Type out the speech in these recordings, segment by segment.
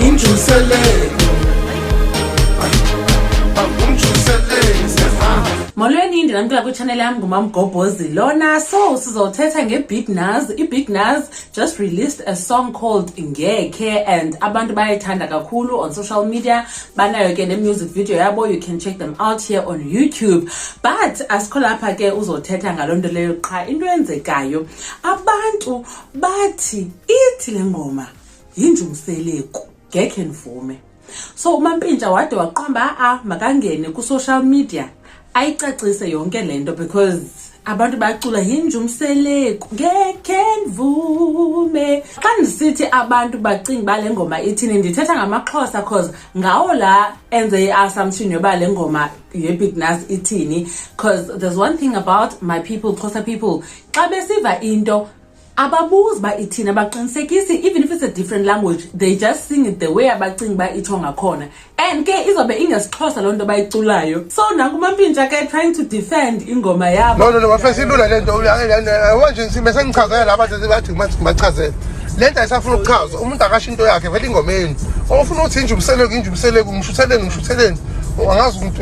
Yinj'u Mseleku. Molweni ndinamkela kwi-channel yam ngumamgobhozi lona. So sizothetha nge-Big Nuz. I-Big Nuz just released a song called Ngeke and abantu bayayithanda kakhulu on social media. Banayo ke ne-music video yabo, you can check them out here on YouTube. But asikho lapha ke uzothetha ngaloo nto leyo qha. Into eyenzekayo, abantu bathi ithi le ngoma Yinj'u Mseleku ngeke nivume. So uMampintsha wade waqamba makangene ku-social media ayicacise yonke lento because abantu bacula Yinj'u Mseleku ngeke nivume. Xa ndisithi abantu bacinga bale ngoma ithini, ndithetha ngamaXhosa cause ngawo la enze i-assumption yoba le ngoma ye-Big Nuz ithini. Cause there's one thing about my people, Xhosa people, xa besiva into ababuzi ba ithina, baqinisekisi even if it's a different language, they just sing it the way abacinga ba itsho ngakhona. And ke izobe ingesixhosa loo nto bayiculayo. So nanku uMampintsha ke trying to defend ingoma yabo. No wafesa ilula lento manje sibe sengichazela laba bathi bachazela lento ayisafuna ukuchaza umuntu akasho into yakhe vele ingomeni ofuna uthi Yinj'u Mseleku ngishutheleni angazi umuntu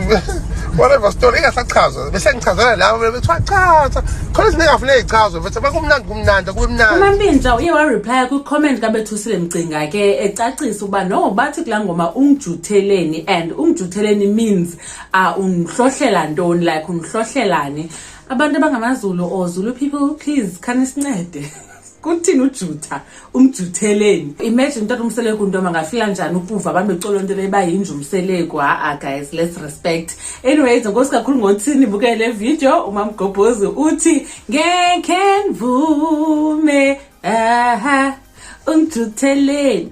whatever story ingasachazwa bese ngichazela labo bethiwa chaza khona sinengafuna ichazo bese bakumnandi kube mnandi. uMampintsha uye wa reply ku comment kaBethusile Mcinga ke ecacisa uba no bathi kula ngoma ungijutheleni, and ungijutheleni means unhlohlela ntoni, like unhlohlelani. Abantu abangamaZulu or Zulu people, please khanisincede. Kuthini ujuta umjutheleni? Imagine uTata Mseleku ntoma ngafila njani ukuva abantu becolo into leba Yinj'u Mseleku. Guys, let's respect. Anyways, ngosi kakhulu ngothini bukele le video. uMamgobhozi uthi ngeke nivume ungijutheleni.